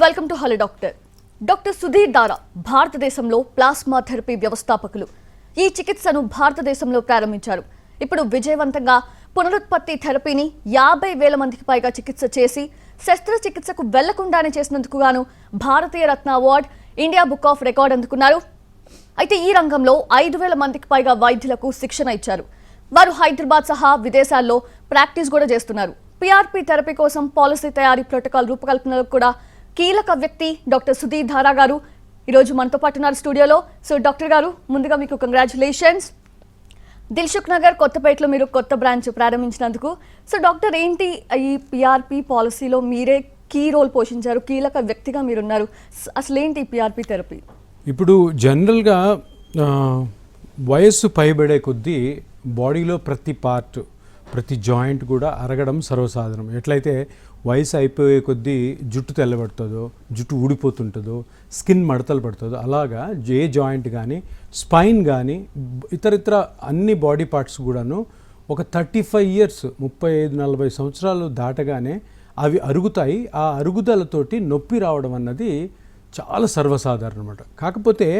Welcome to hello doctor. Doctor Sudheer దారా భారతదేశంలో plasma therapy వ్యవస్థాపకులు. ఈ చికిత్సను భారతదేశంలో ప్రారంభించారు. ఇప్పుడు విజయవంతంగా పునరుత్పత్తి థెరపీని 50,000 మందికి పైగా చికిత్స చేసి శస్త్రచికిత్సకు వెళ్లకుండానే చేసినందుకు గాను Bharatiya Ratna award, India book of record అందుకున్నారు. అయితే ఈ రంగంలో 5,000 మందికి పైగా వైద్యులకు శిక్షణ ఇచ్చారు. వారు హైదరాబాద్ సహా విదేశాల్లో ప్రాక్టీస్ కూడా చేస్తున్నారు. పీఆర్పీ థెరపీ కోసం పాలసీ తయారీ, ప్రోటోకాల్ రూపకల్పనలో కూడా కీలక వ్యక్తి డాక్టర్ సుధీర్ దారా గారు ఈరోజు మనతో పాటు ఉన్నారు స్టూడియోలో. సో డాక్టర్ గారు, ముందుగా మీకు కంగ్రాచులేషన్స్. దిల్సుఖ్ నగర్, కొత్తపేటలో మీరు కొత్త బ్రాంచ్ ప్రారంభించినందుకు. సో డాక్టర్, ఏంటి ఈ పీఆర్పీ పాలసీలో మీరే కీ రోల్ పోషించారు, కీలక వ్యక్తిగా మీరున్నారు. అసలు ఏంటి పీఆర్పీ థెరపీ? ఇప్పుడు జనరల్గా వయస్సు పైబడే కొద్దీ బాడీలో ప్రతి పార్ట్, ప్రతి జాయింట్ కూడా అరగడం సర్వసాధారణం. ఎట్లయితే వయసు అయిపోయే కొద్దీ జుట్టు తెల్లబడుతుందో, జుట్టు ఊడిపోతుంటుందో, స్కిన్ మడతలు పడుతుందో, అలాగా ఏ జాయింట్ కానీ, స్పైన్ కానీ, ఇతరితర అన్ని బాడీ పార్ట్స్ కూడాను ఒక 35 ఇయర్స్, 35-40 సంవత్సరాలు దాటగానే అవి అరుగుతాయి. ఆ అరుగుదలతోటి నొప్పి రావడం అన్నది చాలా సర్వసాధారణం అన్నమాట. కాకపోతే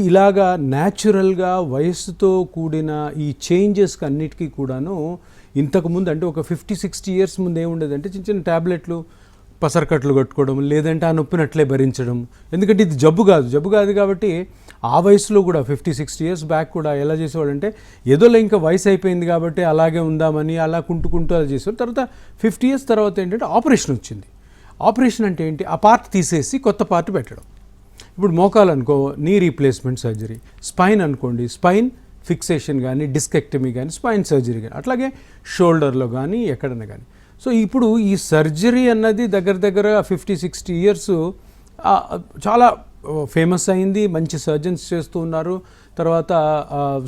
ఇలాగా న్యాచురల్గా వయస్సుతో కూడిన ఈ చేంజెస్కి అన్నిటికీ కూడాను ఇంతకుముందు, అంటే ఒక 50-60 ఇయర్స్ ముందు ఏముండేదంటే చిన్న చిన్న ట్యాబ్లెట్లు, పసరకట్లు కట్టుకోవడం, లేదంటే ఆ నొప్పిని అట్లే భరించడం. ఎందుకంటే ఇది జబ్బు కాదు కాబట్టి ఆ వయసులో కూడా 50-60 ఇయర్స్ బ్యాక్ కూడా ఎలా చేసేవాడంటే ఏదోలా ఇంకా వయసు అయిపోయింది కాబట్టి అలాగే ఉందామని అలా కుంటూ అలా చేసేవాడు. తర్వాత 50 ఇయర్స్ తర్వాత ఏంటంటే ఆపరేషన్ వచ్చింది. ఆపరేషన్ అంటే ఏంటి? ఆ పార్ట్ తీసేసి కొత్త పార్ట్ పెట్టడం. ఇప్పుడు మోకాలు అనుకో, నీ రీప్లేస్మెంట్ సర్జరీ. స్పైన్ అనుకోండి, స్పైన్ ఫిక్సేషన్ కానీ, డిస్కెక్టమీ కానీ, స్పైన్ సర్జరీ కానీ, అట్లాగే షోల్డర్లో కానీ ఎక్కడన్నా కానీ. సో ఇప్పుడు ఈ సర్జరీ అన్నది దగ్గర 50-60 ఇయర్స్ చాలా ఫేమస్ అయింది. మంచి సర్జన్స్ చేస్తూ ఉన్నారు. తర్వాత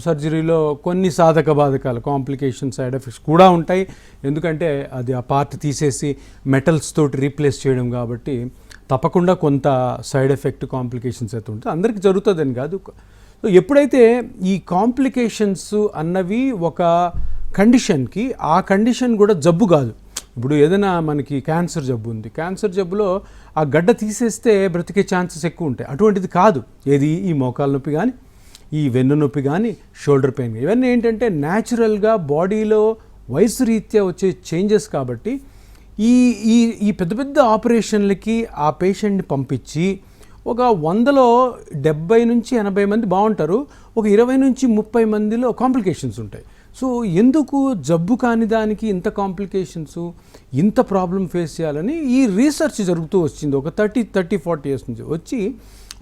సర్జరీలో కొన్ని సాధక బాధకాలు, కాంప్లికేషన్, సైడ్ ఎఫెక్ట్స్ కూడా ఉంటాయి. ఎందుకంటే అది ఆ పార్ట్ తీసేసి మెటల్స్ తోటి రీప్లేస్ చేయడం కాబట్టి తప్పకుండా కొంత సైడ్ ఎఫెక్ట్, కాంప్లికేషన్స్ అయితే ఉంటుంది. అందరికీ జరుగుతుందని కాదు. సో ఎప్పుడైతే ఈ కాంప్లికేషన్స్ అన్నవి ఒక కండిషన్కి, ఆ కండిషన్ కూడా జబ్బు కాదు. ఇప్పుడు ఏదైనా మనకి క్యాన్సర్ జబ్బు ఉంది, క్యాన్సర్ జబ్బులో ఆ గడ్డ తీసేస్తే బ్రతికే ఛాన్సెస్ ఎక్కువ ఉంటాయి. అటువంటిది కాదు. ఏది ఈ మోకాలు నొప్పి కానీ, ఈ వెన్ను నొప్పి కానీ, షోల్డర్ పెయిన్, ఇవన్నీ ఏంటంటే న్యాచురల్గా బాడీలో వయసు రీత్యా వచ్చే చేంజెస్ కాబట్టి ఈ పెద్ద ఆపరేషన్లకి ఆ పేషెంట్ని పంపించి ఒక 100లో 70-80 మంది బాగుంటారు, ఒక 20-30 మందిలో కాంప్లికేషన్స్ ఉంటాయి. సో ఎందుకు జబ్బు కాని దానికి ఇంత కాంప్లికేషన్స్, ఇంత ప్రాబ్లం ఫేస్ చేయాలని ఈ రీసెర్చ్ జరుగుతూ వచ్చింది. ఒక 30-40 ఇయర్స్ నుంచి వచ్చి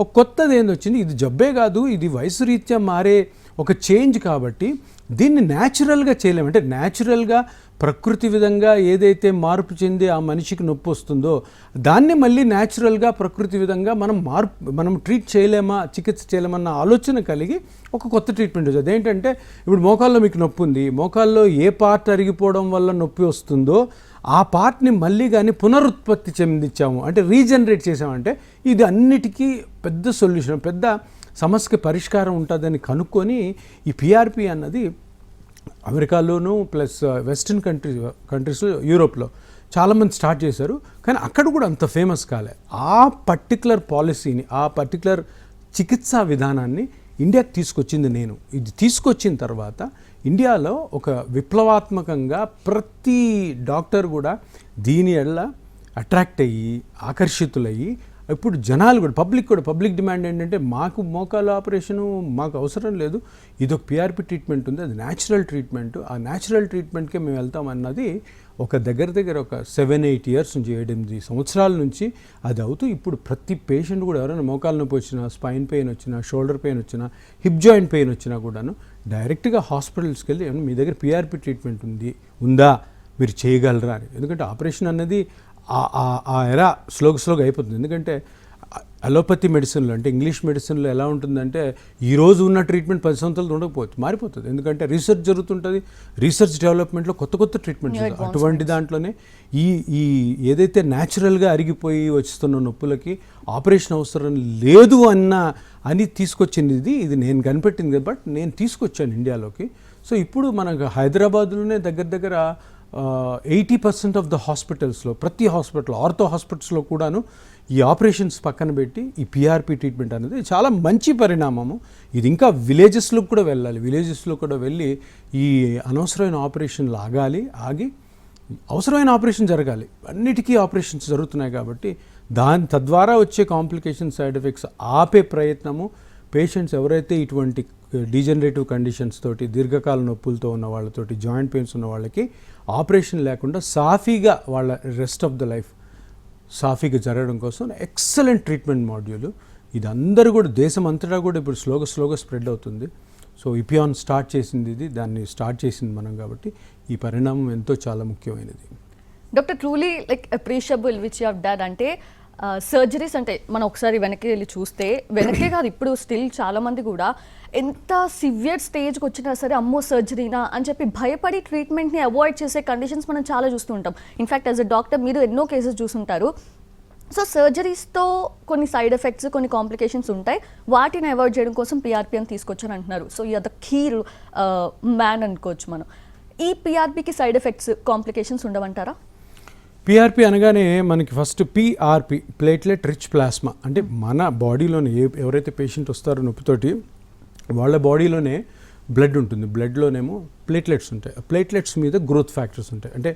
ఒక కొత్తది ఏంది వచ్చింది. ఇది జబ్బే కాదు, ఇది వయసు రీత్యా మారే ఒక చేంజ్ కాబట్టి దీన్ని న్యాచురల్గా చేయలేమంటే, న్యాచురల్గా ప్రకృతి విధంగా ఏదైతే మార్పు చెంది ఆ మనిషికి నొప్పి వస్తుందో దాన్ని మళ్ళీ న్యాచురల్గా ప్రకృతి విధంగా మనం ట్రీట్ చేయలేమా, చికిత్స చేయలేమన్న ఆలోచన కలిగి ఒక కొత్త ట్రీట్మెంట్ వచ్చింది. అదేంటంటే ఇప్పుడు మోకాల్లో మీకు నొప్పి ఉంది, మోకాల్లో ఏ పార్ట్ అరిగిపోవడం వల్ల నొప్పి వస్తుందో ఆ పార్ట్ని మళ్ళీ కానీ పునరుత్పత్తి చెందించాము, అంటే రీజనరేట్ చేసామంటే ఇది అన్నిటికీ పెద్ద సొల్యూషన్, పెద్ద సమస్యకి పరిష్కారం ఉంటుందని కనుక్కొని ఈ పీఆర్పీ అన్నది అమెరికాలోను ప్లస్ వెస్టర్న్ కంట్రీస్లో, యూరోప్లో చాలామంది స్టార్ట్ చేశారు. కానీ అక్కడ కూడా అంత ఫేమస్ కాలే. ఆ పర్టికులర్ పాలసీని, ఆ పర్టికులర్ చికిత్సా విధానాన్ని ఇండియాకి తీసుకొచ్చింది నేను. ఇది తీసుకొచ్చిన తర్వాత ఇండియాలో ఒక విప్లవాత్మకంగా ప్రతి డాక్టర్ కూడా దీని ఎడల అట్రాక్ట్ అయ్యి, ఆకర్షితులయ్యి, ఇప్పుడు జనాలు కూడా, పబ్లిక్ డిమాండ్ ఏంటంటే మాకు మోకాలు ఆపరేషను మాకు అవసరం లేదు, ఇది ఒక పీఆర్పీ ట్రీట్మెంట్ ఉంది, అది న్యాచురల్ ట్రీట్మెంట్, ఆ న్యాచురల్ ట్రీట్మెంట్కే మేము వెళ్తామన్నది ఒక దగ్గర ఒక 7-8 ఇయర్స్ నుంచి, 7-8 సంవత్సరాల నుంచి అది అవుతూ ఇప్పుడు ప్రతి పేషెంట్ కూడా ఎవరైనా మోకాలు నొప్పి వచ్చినా, స్పైన్ పెయిన్ వచ్చినా, షోల్డర్ పెయిన్ వచ్చినా, హిప్ జాయింట్ పెయిన్ వచ్చినా కూడాను డైరెక్ట్గా హాస్పిటల్స్కి వెళ్ళి మీ దగ్గర పీఆర్పీ ట్రీట్మెంట్ ఉందా, మీరు చేయగలరా అని. ఎందుకంటే ఆపరేషన్ అన్నది ఆ ఎరా స్లోగా అయిపోతుంది. ఎందుకంటే అలోపతి మెడిసిన్లో, అంటే ఇంగ్లీష్ మెడిసిన్లో ఎలా ఉంటుందంటే ఈరోజు ఉన్న ట్రీట్మెంట్ 10 సంవత్సరాలు ఉండకపోవచ్చు, మారిపోతుంది. ఎందుకంటే రీసెర్చ్ జరుగుతుంటుంది, రీసెర్చ్ డెవలప్మెంట్లో కొత్త ట్రీట్మెంట్స్. అటువంటి దాంట్లోనే ఈ ఏదైతే న్యాచురల్గా అరిగిపోయి వస్తున్న నొప్పులకి ఆపరేషన్ అవసరం లేదు అని తీసుకొచ్చింది. ఇది నేను కనిపెట్టింది, బట్ నేను తీసుకొచ్చాను ఇండియాలోకి. సో ఇప్పుడు మనకు హైదరాబాద్లోనే దగ్గర 80% ఆఫ్ ద హాస్పిటల్స్లో, ప్రతి హాస్పిటల్, ఆర్థో హాస్పిటల్స్లో కూడాను ఈ ఆపరేషన్స్ పక్కన పెట్టి ఈ పిఆర్పి ట్రీట్మెంట్ అనేది చాలా మంచి పరిణామము. ఇది ఇంకా విలేజెస్లో కూడా వెళ్ళాలి. విలేజెస్లో కూడా వెళ్ళి ఈ అనవసరమైన ఆపరేషన్లు ఆగి అవసరమైన ఆపరేషన్ జరగాలి. అన్నిటికీ ఆపరేషన్స్ జరుగుతున్నాయి కాబట్టి తద్వారా వచ్చే కాంప్లికేషన్, సైడ్ ఎఫెక్ట్స్ ఆపే ప్రయత్నము పేషెంట్స్ ఎవరైతే ఇటువంటి డీజనరేటివ్ కండిషన్స్ తోటి, దీర్ఘకాల నొప్పులతో ఉన్న వాళ్ళతోటి, జాయింట్ పెయిన్స్ ఉన్న వాళ్ళకి ఆపరేషన్ లేకుండా సాఫీగా వాళ్ళ రెస్ట్ ఆఫ్ ద లైఫ్ సాఫీగా జరగడం కోసం ఎక్సలెంట్ ట్రీట్మెంట్ మాడ్యూల్. ఇది అందరూ కూడా దేశం అంతటా కూడా ఇప్పుడు స్లోగా స్ప్రెడ్ అవుతుంది. సో ఇపియాన్ స్టార్ట్ చేసింది దాన్ని స్టార్ట్ చేసింది మనం కాబట్టి ఈ పరిణామం ఎంతో చాలా ముఖ్యమైనది. Doctor, truly appreciable which you have done. అంటే సర్జరీస్ అంటే మనం ఒకసారి వెనక్కి వెళ్ళి చూస్తే, వెనక్కే కాదు ఇప్పుడు స్టిల్ చాలామంది కూడా ఎంత సివియర్ స్టేజ్కి వచ్చినా సరే అమ్మో సర్జరీనా అని చెప్పి భయపడి ట్రీట్మెంట్ని అవాయిడ్ చేసే కండిషన్స్ మనం చాలా చూస్తూ ఉంటాం. ఇన్ఫ్యాక్ట్ యాజ్ అ డాక్టర్ మీరు ఎన్నో కేసెస్ చూసుంటారు. సో సర్జరీస్తో కొన్ని సైడ్ ఎఫెక్ట్స్, కొన్ని కాంప్లికేషన్స్ ఉంటాయి. వాటిని అవాయిడ్ చేయడం కోసం పిఆర్పి అని తీసుకొచ్చని అంటున్నారు. సో ఈ ద కీ మ్యాన్ అనుకోవచ్చు మనం. ఈ పిఆర్పికి సైడ్ ఎఫెక్ట్స్, కాంప్లికేషన్స్ ఉండవంటారా? పిఆర్పి అనగానే మనకి first PRP, platelet rich plasma. అంటే మన బాడీలోనే ఎవరైతే పేషెంట్ వస్తారో నొప్పితోటి వాళ్ళ బాడీలోనే బ్లడ్ ఉంటుంది. బ్లడ్లోనేమో ప్లేట్లెట్స్ ఉంటాయి. ప్లేట్లెట్స్ మీద గ్రోత్ ఫ్యాక్టర్స్ ఉంటాయి. అంటే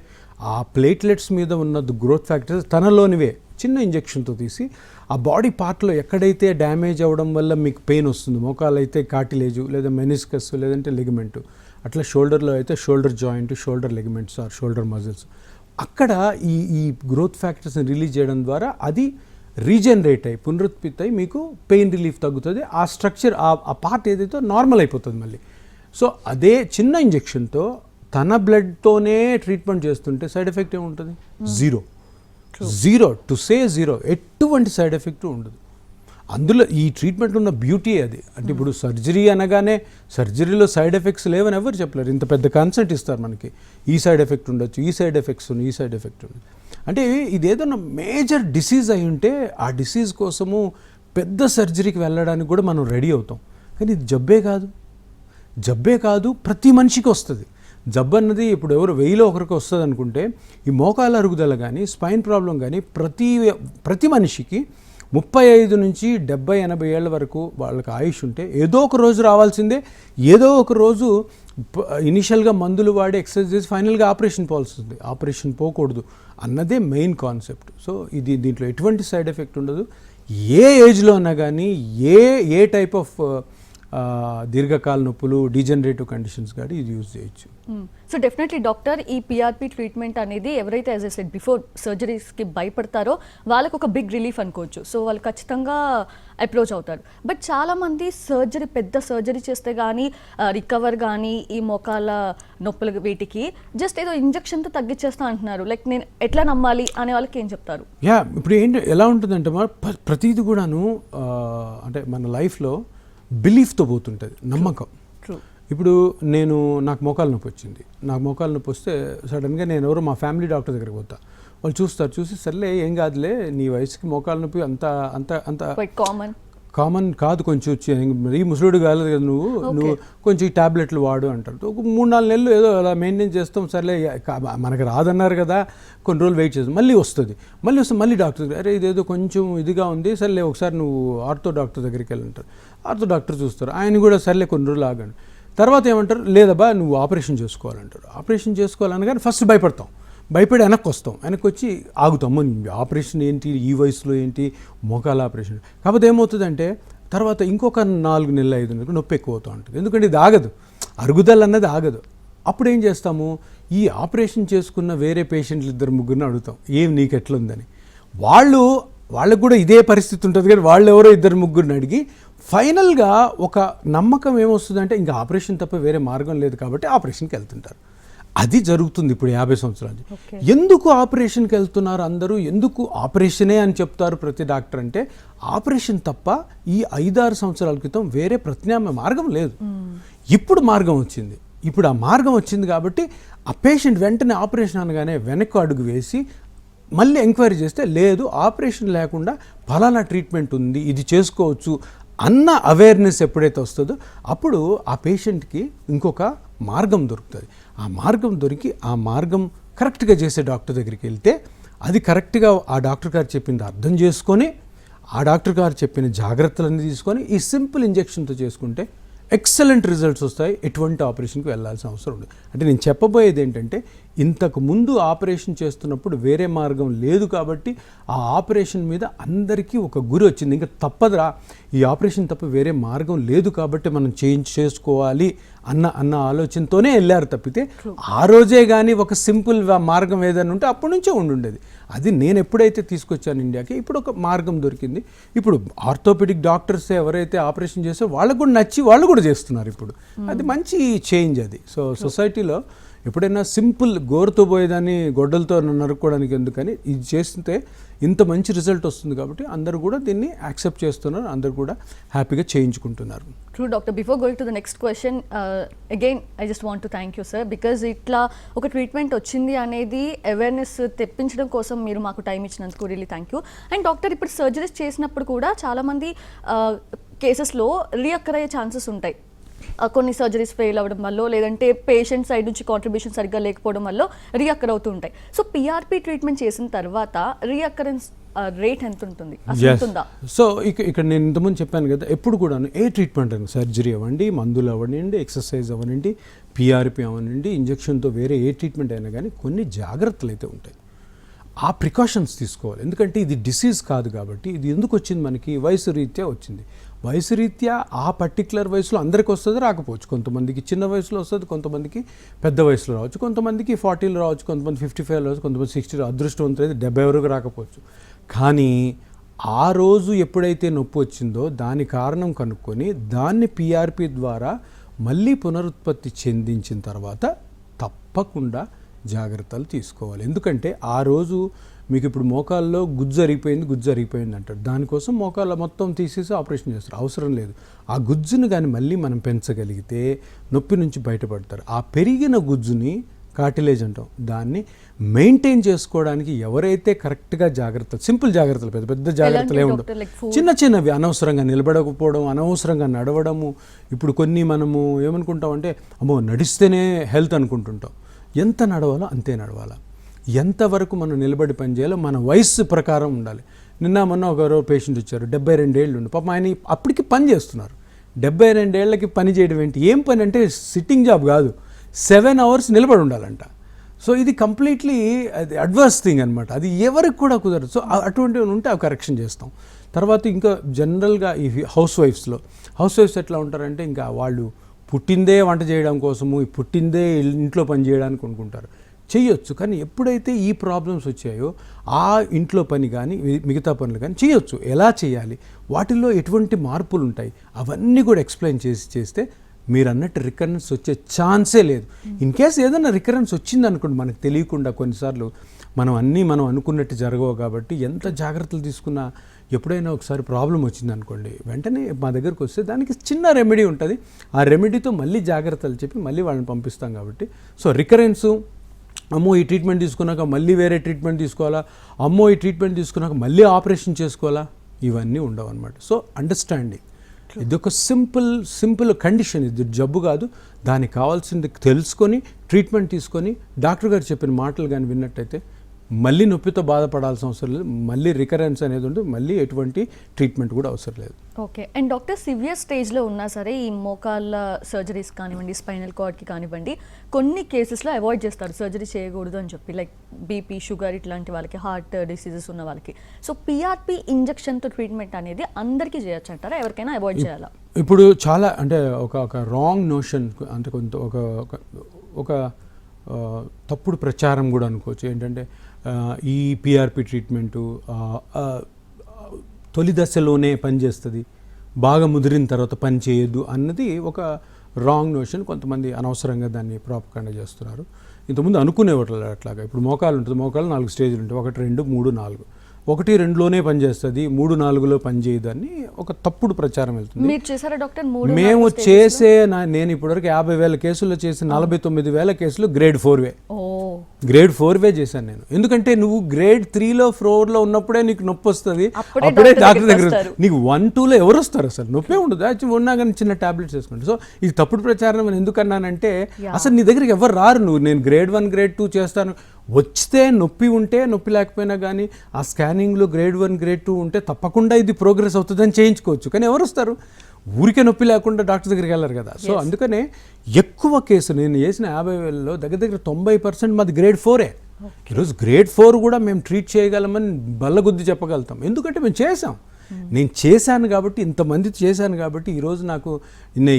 ఆ ప్లేట్లెట్స్ మీద ఉన్న గ్రోత్ ఫ్యాక్టర్స్ తనలోనివే చిన్న ఇంజెక్షన్తో తీసి ఆ బాడీ పార్ట్లో ఎక్కడైతే డ్యామేజ్ అవ్వడం వల్ల మీకు పెయిన్ వస్తుంది, మోకాలు అయితే కార్టిలేజు లేదా మెనిస్కస్ లేదంటే లిగమెంటు, అట్లా షోల్డర్లో అయితే shoulder joint, shoulder ligaments are shoulder muscles, అక్కడ ఈ గ్రోత్ ఫ్యాక్టర్స్ని రిలీజ్ చేయడం ద్వారా అది రీజనరేట్ అయ్యి పునరుత్పత్తి అయ్యి మీకు పెయిన్ రిలీఫ్ తగ్గుతుంది. ఆ స్ట్రక్చర్ ఆ పార్ట్ ఏదైతే నార్మల్ అయిపోతుంది మళ్ళీ. సో అదే చిన్న ఇంజెక్షన్తో తన బ్లడ్తోనే ట్రీట్మెంట్ చేస్తుంటే సైడ్ ఎఫెక్ట్ ఏముంటుంది? Zero to say zero. ఎటువంటి సైడ్ ఎఫెక్ట్ ఉండదు. అందులో ఈ ట్రీట్మెంట్ ఉన్న బ్యూటీ అది. అంటే ఇప్పుడు సర్జరీ అనగానే సర్జరీలో సైడ్ ఎఫెక్ట్స్ లేవని ఎవరు చెప్పలేరు. ఇంత పెద్ద కన్సెంట్ ఇస్తారు మనకి, ఈ సైడ్ ఎఫెక్ట్ ఉండొచ్చు, ఈ సైడ్ ఎఫెక్ట్స్ ఉన్నాయి, ఈ సైడ్ ఎఫెక్ట్ ఉంది. అంటే ఇది ఏదైనా మేజర్ డిసీజ్ అయి ఉంటే ఆ డిసీజ్ కోసము పెద్ద సర్జరీకి వెళ్ళడానికి కూడా మనం రెడీ అవుతాం. కానీ ఇది జబ్బే కాదు, ప్రతి మనిషికి వస్తుంది. జబ్బు అన్నది ఇప్పుడు ఎవరు 1000లో ఒకరికి వస్తుంది అనుకుంటే, ఈ మోకాల అరుగుదల కానీ స్పైన్ ప్రాబ్లం కానీ ప్రతి మనిషికి 35 నుంచి 70-80 ఏళ్ళ వరకు వాళ్ళకి ఆయుష్ ఉంటే ఏదో ఒక రోజు రావాల్సిందే. ఏదో ఒక రోజు ఇనిషియల్గా మందులు వాడి ఎక్సర్సైజ్ చేసి ఫైనల్గా ఆపరేషన్ పోవాల్సి ఉంది. ఆపరేషన్ పోకూడదు అన్నదే మెయిన్ కాన్సెప్ట్. సో దీంట్లో ఎటువంటి సైడ్ ఎఫెక్ట్ ఉండదు. ఏ ఏజ్లో ఉన్నా కానీ ఏ టైప్ ఆఫ్ దీర్ఘకాల నొప్పులు, డీజనరేటివ్ కండిషన్స్ కానీ ఇది యూజ్ చేయొచ్చు. సో డెఫినెట్లీ డాక్టర్, ఈ పిఆర్పి ట్రీట్మెంట్ అనేది ఎవరైతే యాజ్ ఐ సెడ్ బిఫోర్ సర్జరీస్కి భయపడతారో వాళ్ళకు ఒక బిగ్ రిలీఫ్ అనుకోవచ్చు. సో వాళ్ళు ఖచ్చితంగా అప్రోచ్ అవుతారు. బట్ చాలామంది పెద్ద సర్జరీ చేస్తే కానీ రికవర్ కానీ ఈ మోకాల నొప్పులు వీటికి జస్ట్ ఏదో ఇంజక్షన్తో తగ్గించేస్తా అంటున్నారు. లైక్ నేను ఎట్లా నమ్మాలి అనే వాళ్ళకి ఏం చెప్తారు? ఇప్పుడు ఎలా ఉంటుందంటే ప్రతిదీ కూడాను అంటే మన లైఫ్లో బిలీఫ్తో పోతుంటుంది, నమ్మకం. ఇప్పుడు నాకు మోకాలు నొప్పి వచ్చింది. నాకు మోకాలు నొప్పి వస్తే సడన్గా నేను మా ఫ్యామిలీ డాక్టర్ దగ్గరికి పోతా. వాళ్ళు చూసి సర్లే ఏం కాదులే, నీ వయసుకి మోకాలు నొప్పి అంత కామన్ కాదు, కొంచెం మరీ ముసలుడు కాలేదు కదా నువ్వు కొంచెం ఈ ట్యాబ్లెట్లు వాడు అంటారు. ఒక 3-4 నెలలు ఏదో అలా మెయింటైన్ చేస్తాం. సర్లే మనకు రాదన్నారు కదా, కొన్ని రోజులు వెయిట్ చేస్తాం, మళ్ళీ వస్తే మళ్ళీ డాక్టర్ దగ్గర, అరే ఇదేదో కొంచెం ఇదిగా ఉంది, సర్లే ఒకసారి నువ్వు ఆర్థో డాక్టర్ దగ్గరికి వెళ్ళంటారు. ఆర్థో డాక్టర్ చూస్తారు, ఆయన కూడా సర్లే కొన్ని రోజులు ఆగండి. తర్వాత ఏమంటారు, లేదబ్బా నువ్వు ఆపరేషన్ చేసుకోవాలంటారు. ఆపరేషన్ చేసుకోవాలనగానే ఫస్ట్ భయపడి వెనక్కి వచ్చి ఆగుతాము. ఆపరేషన్ ఏంటి, ఈ వయసులో ఏంటి, మోకాల ఆపరేషన్. కాకపోతే ఏమవుతుందంటే తర్వాత ఇంకొక 4 నెలలు 5 నెలలు నొప్పి ఎక్కువ అవుతూ ఉంటుంది. ఎందుకంటే ఇది ఆగదు, అరుగుదల అన్నది ఆగదు. అప్పుడు ఏం చేస్తాము, ఈ ఆపరేషన్ చేసుకున్న వేరే పేషెంట్లు 2-3 అడుగుతాం, ఏం నీకు ఎట్లుందని. వాళ్ళకు కూడా ఇదే పరిస్థితి ఉంటుంది. కానీ వాళ్ళు ఎవరో 2-3 అడిగి ఫైనల్గా ఒక నమ్మకం ఏమొస్తుందంటే ఇంకా ఆపరేషన్ తప్ప వేరే మార్గం లేదు కాబట్టి ఆపరేషన్కి వెళ్తుంటారు. అది జరుగుతుంది ఇప్పుడు 50 సంవత్సరాలు. ఎందుకు ఆపరేషన్కి వెళ్తున్నారు అందరూ, ఎందుకు ఆపరేషనే అని చెప్తారు ప్రతి డాక్టర్ అంటే, ఆపరేషన్ తప్ప ఈ 5-6 సంవత్సరాల క్రితం వేరే ప్రత్యామ్నాయ మార్గం లేదు. ఇప్పుడు మార్గం వచ్చింది. ఇప్పుడు ఆ మార్గం వచ్చింది కాబట్టి ఆ పేషెంట్ వెంటనే ఆపరేషన్ అనగానే వెనక్కు అడుగు వేసి మళ్ళీ ఎంక్వైరీ చేస్తే, లేదు ఆపరేషన్ లేకుండా ఫలానా ట్రీట్మెంట్ ఉంది, ఇది చేసుకోవచ్చు అన్న అవేర్నెస్ ఎప్పుడైతే వస్తుందో అప్పుడు ఆ పేషెంట్కి ఇంకొక మార్గం దొరుకుతుంది. ఆ మార్గం దొరికి ఆ మార్గం కరెక్ట్గా చేసే డాక్టర్ దగ్గరికి వెళ్తే అది కరెక్ట్గా ఆ డాక్టర్ గారు చెప్పింది అర్థం చేసుకొని ఆ డాక్టర్ గారు చెప్పిన జాగ్రత్తలన్నీ తీసుకొని ఈ సింపుల్ ఇంజెక్షన్తో చేసుకుంటే ఎక్సలెంట్ రిజల్ట్స్ వస్తాయి. ఎటువంటి ఆపరేషన్కి వెళ్ళాల్సిన అవసరం ఉంది. అంటే నేను చెప్పబోయేది ఏంటంటే ఇంతకు ముందు ఆపరేషన్ చేస్తున్నప్పుడు వేరే మార్గం లేదు కాబట్టి ఆ ఆపరేషన్ మీద అందరికీ ఒక గురి వచ్చింది. ఇంకా తప్పదురా, ఈ ఆపరేషన్ తప్ప వేరే మార్గం లేదు కాబట్టి మనం చేంజ్ చేసుకోవాలి అన్న ఆలోచనతోనే వెళ్ళారు తప్పితే ఆ రోజే కానీ ఒక సింపుల్ మార్గం ఏదైనా ఉంటే అప్పటి నుంచే ఉండుండేది. అది నేను ఎప్పుడైతే తీసుకొచ్చాను ఇండియాకి, ఇప్పుడు ఒక మార్గం దొరికింది. ఇప్పుడు ఆర్థోపెడిక్ డాక్టర్స్ ఎవరైతే ఆపరేషన్ చేస్తే వాళ్ళకు కూడా నచ్చి వాళ్ళు కూడా చేస్తున్నారు ఇప్పుడు. అది మంచి చేంజ్ అది. సో సొసైటీలో ఎప్పుడైనా సింపుల్ గోరుతో పోయేదాన్ని గొడ్డలతో నరుక్కోవడానికి ఎందుకని ఇది చేస్తే ఇంత మంచి రిజల్ట్ వస్తుంది కాబట్టి అందరూ కూడా దీన్ని యాక్సెప్ట్ చేస్తున్నారు, అందరూ కూడా హ్యాపీగా చేయించుకుంటున్నారు. True doctor. Before going to the next question again I just want to thank you sir, because ఇట్లా ఒక ట్రీట్మెంట్ వచ్చింది అనేది అవేర్నెస్ తెప్పించడం కోసం మీరు మాకు టైం ఇచ్చినందుకు really thank you. And doctor, ఇప్పుడు సర్జరీస్ చేసినప్పుడు కూడా చాలామంది కేసెస్లో రీఅక్కర్ అయ్యే ఛాన్సెస్ ఉంటాయి. కొన్ని సర్జరీస్ ఫెయిల్ అవ్వడం వల్ల, లేదంటే పేషెంట్ సైడ్ నుంచి కాంట్రిబ్యూషన్ సరిగ్గా లేకపోవడం వల్ల రీఅక్కర్ అవుతూ ఉంటాయి. సో పిఆర్పి ట్రీట్మెంట్ చేసిన తర్వాత రీఅక్కరెన్స్ రేట్ ఎంత ఉంటుంది, ఉంటుందా? సో ఇక్కడ నేను ఇంతకుముందు చెప్పాను కదా, ఎప్పుడు కూడా ఏ ట్రీట్మెంట్ అయినా సర్జరీ అవ్వండి, మందులు అవ్వనండి, ఎక్సర్సైజ్ అవ్వనండి, పిఆర్పి అవ్వనండి, ఇంజక్షన్తో వేరే ఏ ట్రీట్మెంట్ అయినా కానీ కొన్ని జాగ్రత్తలు అయితే ఉంటాయి. ఆ ప్రికాషన్స్ తీసుకోవాలి. ఎందుకంటే ఇది డిసీజ్ కాదు కాబట్టి. ఇది ఎందుకు వచ్చింది, మనకి వయసు రీత్యా వచ్చింది. వయసు రీత్యా ఆ పర్టికులర్ వయసులో అందరికీ వస్తుంది, రాకపోవచ్చు. కొంతమందికి చిన్న వయసులో వస్తుంది, కొంతమందికి పెద్ద వయసులో రావచ్చు, కొంతమందికి 40లో రావచ్చు, కొంతమంది 55 రావచ్చు, కొంతమంది 60 అదృష్టవంతులైతే 70 వరకు రాకపోవచ్చు. కానీ ఆ రోజు ఎప్పుడైతే నొప్పి వచ్చిందో దాని కారణం కనుక్కొని దాన్ని పిఆర్పి ద్వారా మళ్ళీ పునరుత్పత్తి చెందించిన తర్వాత తప్పకుండా జాగ్రత్తలు తీసుకోవాలి. ఎందుకంటే ఆ రోజు మీకు ఇప్పుడు మోకాల్లో గుజ్జు అరిగిపోయింది అంటారు. దానికోసం మోకాళ్ళ మొత్తం తీసేసి ఆపరేషన్ చేస్తారు, అవసరం లేదు. ఆ గుజ్జును కానీ మళ్ళీ మనం పెంచగలిగితే నొప్పి నుంచి బయటపడతారు. ఆ పెరిగిన గుజ్జుని కార్టిలేజ్ అంటాం. దాన్ని మెయింటైన్ చేసుకోవడానికి ఎవరైతే కరెక్ట్గా జాగ్రత్తలు, సింపుల్ జాగ్రత్తలు, పెద్ద పెద్ద జాగ్రత్తలు ఏముండవు, చిన్న చిన్నవి, అనవసరంగా నిలబడకపోవడం, అనవసరంగా నడవడము. ఇప్పుడు కొన్ని మనము ఏమనుకుంటామంటే అమ్మో నడిస్తేనే హెల్త్ అనుకుంటుంటాం. ఎంత నడవాలో అంతే నడవాలా, ఎంతవరకు మనం నిలబడి పని చేయాలో మన వయస్సు ప్రకారం ఉండాలి. మొన్న ఒకరో పేషెంట్ వచ్చారు, 72 ఏళ్ళు ఉండి, పాపం ఆయన అప్పటికి పని చేస్తున్నారు. 72 ఏళ్ళకి పని చేయడం ఏంటి, ఏం పని అంటే సిట్టింగ్ జాబ్ కాదు, 7 hours నిలబడి ఉండాలంట. సో ఇది కంప్లీట్లీ అది అడ్వర్స్ థింగ్ అనమాట. అది ఎవరికి కూడా కుదరదు. సో అటువంటివి ఉంటే అవి కరెక్షన్ చేస్తాం. తర్వాత ఇంకా జనరల్గా ఈ హౌస్ వైఫ్స్ ఎట్లా ఉంటారంటే ఇంకా వాళ్ళు పుట్టిందే వంట చేయడం కోసము, పుట్టిందే ఇంట్లో పని చేయడానికి అనుకుంటారు. చేయొచ్చు, కానీ ఎప్పుడైతే ఈ ప్రాబ్లమ్స్ వచ్చాయో ఆ ఇంట్లో పని కానీ మిగతా పనులు కానీ చేయొచ్చు. ఎలా చేయాలి, వాటిల్లో ఎటువంటి మార్పులు ఉంటాయి, అవన్నీ కూడా ఎక్స్ప్లెయిన్ చేస్తే మీరు అన్నట్టు రికరెన్స్ వచ్చే ఛాన్సే లేదు. ఇన్ కేస్ ఏదైనా రికరెన్స్ వచ్చింది అనుకోండి, మనకు తెలియకుండా కొన్నిసార్లు మనం అనుకున్నట్టు జరగవు కాబట్టి ఎంత జాగ్రత్తలు తీసుకున్నా ఎప్పుడైనా ఒకసారి ప్రాబ్లం వచ్చింది అనుకోండి, వెంటనే మా దగ్గరకు వస్తే దానికి చిన్న రెమెడీ ఉంటుంది. ఆ రెమెడీతో మళ్ళీ జాగ్రత్తలు చెప్పి మళ్ళీ వాళ్ళని పంపిస్తాం కాబట్టి. సో రికరెన్సు, అమ్మో ఈ ట్రీట్మెంట్ తీసుకున్నాక మళ్ళీ వేరే ట్రీట్మెంట్ తీసుకోవాలా, అమ్మో ఈ ట్రీట్మెంట్ తీసుకున్నాక మళ్ళీ ఆపరేషన్ చేసుకోవాలా, ఇవన్నీ ఉండవు అనమాట. సో అండర్స్టాండింగ్, ఇది ఒక సింపుల్ కండిషన్, ఇది జబ్బు కాదు. దానికి కావాల్సింది తెలుసుకొని ట్రీట్మెంట్ తీసుకొని డాక్టర్ గారు చెప్పిన మాటలు కానీ విన్నట్టయితే మళ్ళీ నొప్పితో బాధపడాల్సిన అవసరం లేదు, మళ్ళీ రికరెన్స్ అనేది ఉంటుంది, మళ్ళీ ఎటువంటి ట్రీట్మెంట్ కూడా అవసరం లేదు. ఓకే. అండ్ డాక్టర్, సివియర్ స్టేజ్లో ఉన్నా సరే ఈ మోకాళ్ళ సర్జరీస్ కానివ్వండి, స్పైనల్ కార్డ్కి కానివ్వండి, కొన్ని కేసెస్లో అవాయిడ్ చేస్తారు సర్జరీ చేయకూడదు అని చెప్పి, లైక్ బీపీ, షుగర్ ఇట్లాంటి వాళ్ళకి, హార్ట్ డిసీజెస్ ఉన్న వాళ్ళకి. సో పిఆర్పి ఇంజెక్షన్తో ట్రీట్మెంట్ అనేది అందరికీ చేయొచ్చు అంటారా, ఎవరికైనా అవాయిడ్ చేయాలా? ఇప్పుడు చాలా అంటే ఒక రాంగ్ నోషన్, అంటే కొంత ఒక తప్పుడు ప్రచారం కూడా అనుకోవచ్చు. ఏంటంటే ఈ పిఆర్పి ట్రీట్మెంటు తొలి దశలోనే పనిచేస్తుంది, బాగా ముదిరిన తర్వాత పని చేయొద్దు అన్నది ఒక రాంగ్ నోషన్. కొంతమంది అనవసరంగా దాన్ని ప్రాపకాండా చేస్తున్నారు. ఇంతకుముందు అనుకునేవాళ్ళు అట్లాగా. ఇప్పుడు మోకాలు ఉంటుంది, మోకాలు 4 స్టేజ్లు ఉంటాయి, 1, 2, 3, 4. 1, 2లోనే పనిచేస్తుంది, 3, 4లో పనిచేయదని ఒక తప్పుడు ప్రచారం వెళ్తుంది. మీరు చేశారా డాక్టర్? మేము నేను ఇప్పటివరకు 50,000 కేసుల్లో చేసి 49,000 కేసులు గ్రేడ్ 4వే చేశాను నేను. ఎందుకంటే నువ్వు గ్రేడ్ 3లో 4లో ఉన్నప్పుడే నీకు నొప్పి వస్తుంది, అప్పుడే డాక్టర్ దగ్గర. నీకు 1, 2లో ఎవరు వస్తారు, అసలు నొప్పే ఉండదు, యాక్చువల్ ఉన్నా కానీ చిన్న టాబ్లెట్స్ వేసుకుంటారు. సో ఇది తప్పుడు ప్రచారం అని ఎందుకన్నానంటే, అసలు నీ దగ్గరికి ఎవరు రారు. నేను గ్రేడ్ 1, గ్రేడ్ 2 చేస్తాను, వస్తే నొప్పి ఉంటే నొప్పి లేకపోయినా కానీ ఆ స్కానింగ్లో గ్రేడ్ 1 గ్రేడ్ 2 ఉంటే తప్పకుండా ఇది ప్రోగ్రెస్ అవుతుందని చేయించుకోవచ్చు. కానీ ఎవరు వస్తారు? ఊరికే నొప్పి లేకుండా డాక్టర్ దగ్గరికి వెళ్ళారు కదా. సో అందుకనే ఎక్కువ కేసు నేను చేసిన 50,000లో దగ్గర 90% మాది గ్రేడ్ 4. ఈరోజు గ్రేడ్ 4 కూడా మేము ట్రీట్ చేయగలమని బల్లగుద్ది చెప్పగలుగుతాం. ఎందుకంటే మేము చేసాం. నేను చేశాను కాబట్టి, ఇంతమంది చేశాను కాబట్టి ఈరోజు నాకు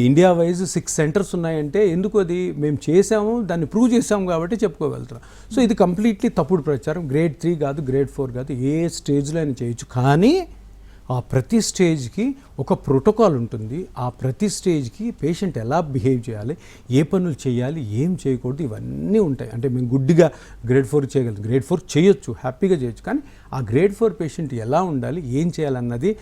ఇండియా వైజ్ 6 సెంటర్స్ ఉన్నాయంటే ఎందుకు? అది మేము చేసాము, దాన్ని ప్రూవ్ చేసాము కాబట్టి చెప్పుకోగలుగుతున్నాం. సో ఇది కంప్లీట్లీ తప్పుడు ప్రచారం. గ్రేడ్ 3 కాదు, గ్రేడ్ 4 కాదు, ఏ స్టేజ్లో అయినా చేయొచ్చు. కానీ ఆ ప్రతి స్టేజ్కి ఒక ప్రోటోకాల్ ఉంటుంది. ఆ ప్రతి స్టేజ్కి పేషెంట్ ఎలా బిహేవ్ చేయాలి, ఏ పనులు చేయాలి, ఏం చేయకూడదు, ఇవన్నీ ఉంటాయి. అంటే మేము గుడ్డిగా గ్రేడ్ 4 చేయగలం. గ్రేడ్ 4 చేయొచ్చు, హ్యాపీగా చేయొచ్చు. కానీ ఆ గ్రేడ్ 4 పేషెంట్ ఎలా ఉండాలి, ఏం చేయాలన్నది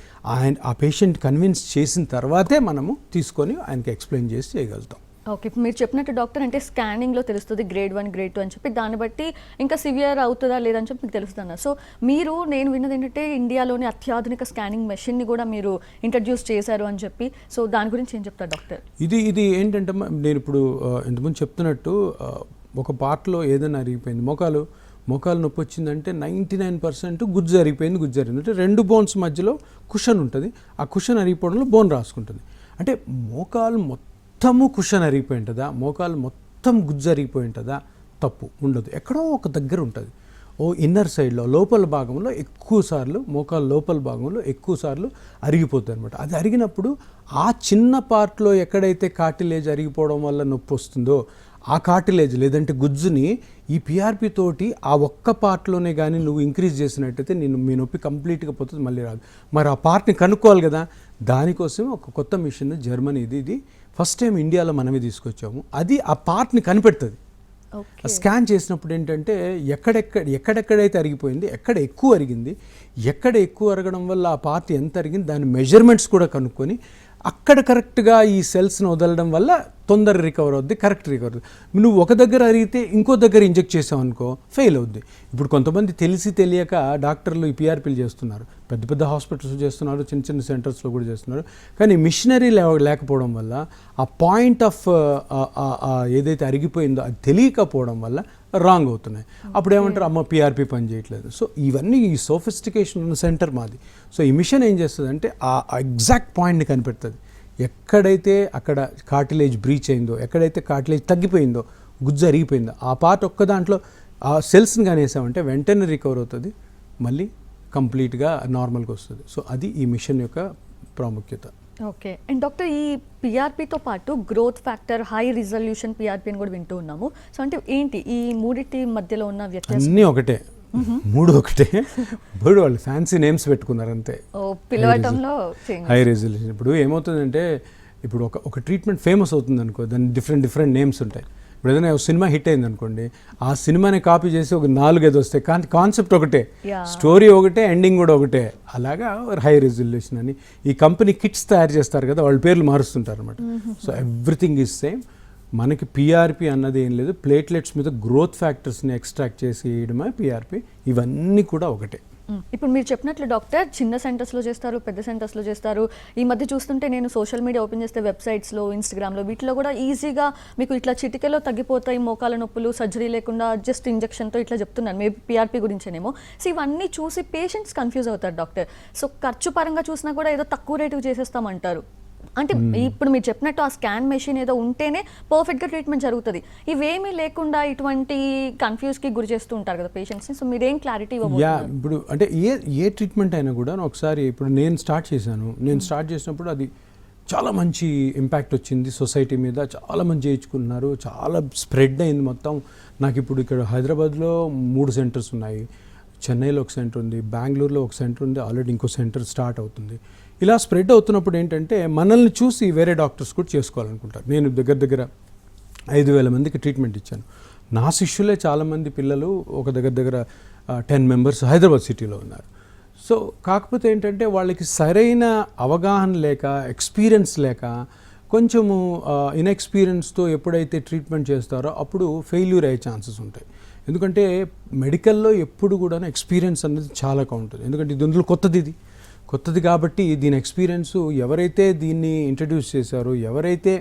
ఆ పేషెంట్ కన్విన్స్ చేసిన తర్వాతే మనము తీసుకొని ఆయనకి ఎక్స్ప్లెయిన్ చేసి చేయగలుగుతాం. ఓకే, మీరు చెప్పినట్టు డాక్టర్ అంటే స్కానింగ్లో తెలుస్తుంది గ్రేడ్ 1 గ్రేడ్ 2 అని చెప్పి, దాన్ని బట్టి ఇంకా సివియర్ అవుతుందా లేదని చెప్పి మీకు తెలుస్తుంది. సో నేను విన్నది ఏంటంటే ఇండియాలోని అత్యాధునిక స్కానింగ్ మెషిన్ని కూడా మీరు ఇంట్రడ్యూస్ చేశారు అని చెప్పి. సో దాని గురించి ఏం చెప్తారు డాక్టర్? ఇది ఏంటంటే నేను ఇప్పుడు ఇంతకుముందు చెప్తున్నట్టు ఒక పార్ట్లో ఏదైనా అరిగిపోయింది, మోకాలు నొప్పి వచ్చిందంటే 99% గుజ్జు అరిగిపోయింది. అంటే 2 బోన్స్ మధ్యలో కుషన్ ఉంటుంది. ఆ కుషన్ అరిగిపోవడంలో బోన్ రాసుకుంటుంది. అంటే మోకాలు మొత్తము కుషన్ అరిగిపోయి ఉంటుందా, మోకాలు మొత్తం గుజ్జు అరిగిపోయి ఉంటుందా? తప్పు ఉండదు. ఎక్కడో ఒక దగ్గర ఉంటుంది. ఇన్నర్ సైడ్లో లోపల భాగంలో ఎక్కువసార్లు, మోకాలు లోపల భాగంలో ఎక్కువసార్లు అరిగిపోతుంది అనమాట. అది అరిగినప్పుడు ఆ చిన్న పార్ట్లో ఎక్కడైతే కార్టిలేజ్ అరిగిపోవడం వల్ల నొప్పి వస్తుందో ఆ కార్టిలేజ్ లేదంటే గుజ్జుని ఈ పిఆర్పి తోటి ఆ ఒక్క పార్ట్లోనే కానీ నువ్వు ఇంక్రీజ్ చేసినట్టయితే మీ నొప్పి కంప్లీట్గా పోతుంది, మళ్ళీ రాదు. మరి ఆ పార్ట్ని కనుక్కోవాలి కదా. దానికోసం ఒక కొత్త మిషన్ జర్మనీ ఇది ఫస్ట్ టైం ఇండియాలో మనమే తీసుకొచ్చాము. అది ఆ పార్ట్ని కనిపెడుతుంది. స్కాన్ చేసినప్పుడు ఏంటంటే ఎక్కడెక్కడైతే అరిగిపోయింది, ఎక్కడ ఎక్కువ అరిగింది, ఎక్కడ ఎక్కువ అరగడం వల్ల ఆ పార్ట్ ఎంత అరిగింది, దాని మెజర్మెంట్స్ కూడా కనుక్కొని అక్కడ కరెక్ట్గా ఈ సెల్స్ని వదలడం వల్ల తొందర రికవర్ అవుద్ది, కరెక్ట్ రికవర్ అవుద్ది. నువ్వు ఒక దగ్గర అరిగితే ఇంకో దగ్గర ఇంజెక్ట్ చేసావు అనుకో ఫెయిల్ అవుద్ది. ఇప్పుడు కొంతమంది తెలియక డాక్టర్లు ఈ పిఆర్పీలు చేస్తున్నారు, పెద్ద హాస్పిటల్స్ చేస్తున్నారు, చిన్న సెంటర్స్లో కూడా చేస్తున్నారు. కానీ మిషనరీ లేకపోవడం వల్ల ఆ పాయింట్ ఆఫ్ ఏదైతే అరిగిపోయిందో అది తెలియకపోవడం వల్ల రాంగ్ అవుతున్నాయి. అప్పుడు ఏమంటారు, అమ్మ పిఆర్పి పని చేయట్లేదు. సో ఇవన్నీ ఈ సోఫిస్టికేషన్ ఉన్న సెంటర్ మాది. సో ఈ మిషన్ ఏం చేస్తుందంటే ఆ ఎగ్జాక్ట్ పాయింట్ని కనిపెడుతుంది. ఎక్కడైతే అక్కడ కార్టిలేజ్ బ్రీచ్ అయిందో, ఎక్కడైతే కార్టిలేజ్ తగ్గిపోయిందో, గుజ్జు అరిగిపోయిందో ఆ పార్ట్ ఒక్క దాంట్లో ఆ సెల్స్ని కానీ వేసామంటే వెంటనే రికవర్ అవుతుంది, మళ్ళీ కంప్లీట్గా నార్మల్గా వస్తుంది. సో అది ఈ మిషన్ యొక్క ప్రాముఖ్యత. ఓకే. అండ్ డాక్టర్, ఈ పిఆర్పితో పాటు growth factor, high resolution PRP అని కూడా వింటూ ఉన్నాము. సో అంటే ఏంటి ఈ మూడింటి మధ్యలో ఉన్న వ్యత్యాసం? అన్నీ ఒకటే, 3 ఒకటే. ఇప్పుడు వాళ్ళు ఫ్యాన్సీ నేమ్స్ పెట్టుకున్నారు అంతే. పిలవటంలో హై రెజల్యూషన్. ఇప్పుడు ఏమవుతుందంటే, ఇప్పుడు ఒక ట్రీట్మెంట్ ఫేమస్ అవుతుంది అనుకో, దాని డిఫరెంట్ నేమ్స్ ఉంటాయి. ఇప్పుడు ఏదైనా సినిమా హిట్ అయింది అనుకోండి, ఆ సినిమాని కాపీ చేసి ఒక 4-5 వస్తాయి, కానీ కాన్సెప్ట్ ఒకటే, స్టోరీ ఒకటే, ఎండింగ్ కూడా ఒకటే. అలాగా హై రెజల్యూషన్ అని ఈ కంపెనీ కిట్స్ తయారు చేస్తారు కదా, వాళ్ళ పేర్లు మారుస్తుంటారు అనమాట. So everything is same. మనకి పిఆర్పి అన్నది ఏం లేదు, ప్లేట్లెట్స్ మీద గ్రోత్ ఫ్యాక్టర్స్ని ఎక్స్ట్రాక్ట్ చేసి వేయడమే పిఆర్పి. ఇవన్నీ కూడా ఒకటే. ఇప్పుడు మీరు చెప్పినట్లు డాక్టర్, చిన్న సెంటర్స్లో చేస్తారు, పెద్ద సెంటర్స్లో చేస్తారు. ఈ మధ్య చూస్తుంటే నేను సోషల్ మీడియా ఓపెన్ చేస్తే వెబ్సైట్స్లో, ఇన్స్టాగ్రామ్లో, వీటిలో కూడా ఈజీగా మీకు ఇట్లా చిటికెలో తగ్గిపోతాయి మోకాల నొప్పులు, సర్జరీ లేకుండా జస్ట్ ఇంజెక్షన్తో ఇట్లా చెప్తున్నాను. Maybe PRP గురించేనేమో. సో ఇవన్నీ చూసి పేషెంట్స్ కన్ఫ్యూజ్ అవుతారు డాక్టర్. సో ఖర్చు పరంగా చూసినా కూడా ఏదో తక్కువ రేటుకి చేసేస్తామంటారు. అంటే ఇప్పుడు మీరు చెప్పినట్టు ఆ స్కాన్ మెషిన్ ఏదో ఉంటేనే పర్ఫెక్ట్గా ట్రీట్మెంట్ జరుగుతుంది. ఇవేమీ లేకుండా ఇటువంటి కన్ఫ్యూజ్కి గురి చేస్తూ ఉంటారు కదా పేషెంట్స్ని. సో మీరేం క్లారిటీ ఇవ్వబోతున్నారు? ఇప్పుడు అంటే ఏ ట్రీట్మెంట్ అయినా కూడా ఒకసారి, ఇప్పుడు నేను స్టార్ట్ చేసినప్పుడు అది చాలా మంచి ఇంపాక్ట్ వచ్చింది సొసైటీ మీద. చాలా మంది చేయించుకున్నారు, చాలా స్ప్రెడ్ అయింది మొత్తం. నాకు ఇప్పుడు ఇక్కడ హైదరాబాద్లో 3 సెంటర్స్ ఉన్నాయి, చెన్నైలో ఒక సెంటర్ ఉంది, బెంగళూరులో ఒక సెంటర్ ఉంది, ఆల్రెడీ ఇంకో సెంటర్ స్టార్ట్ అవుతుంది. ఇలా స్ప్రెడ్ అవుతున్నప్పుడు ఏంటంటే మనల్ని చూసి వేరే డాక్టర్స్ కూడా చేసుకోవాలనుకుంటారు. నేను దగ్గర 5,000 మందికి ట్రీట్మెంట్ ఇచ్చాను. నా శిష్యులే చాలామంది పిల్లలు, ఒక దగ్గర 10 మెంబర్స్ హైదరాబాద్ సిటీలో ఉన్నారు. సో కాకపోతే ఏంటంటే వాళ్ళకి సరైన అవగాహన లేక, ఎక్స్పీరియన్స్ లేక, కొంచెము ఇన్ఎక్స్పీరియన్స్తో ఎప్పుడైతే ట్రీట్మెంట్ చేస్తారో అప్పుడు ఫెయిల్యూర్ అయ్యే ఛాన్సెస్ ఉంటాయి. ఎందుకంటే మెడికల్లో ఎప్పుడు కూడా ఎక్స్పీరియన్స్ అనేది చాలా ఉంటుంది. ఎందుకంటే ఇది ఇందులో కొత్తది కాబట్టి దీని ఎక్స్పీరియన్సు ఎవరైతే దీన్ని ఇంట్రడ్యూస్ చేశారో, ఎవరైతే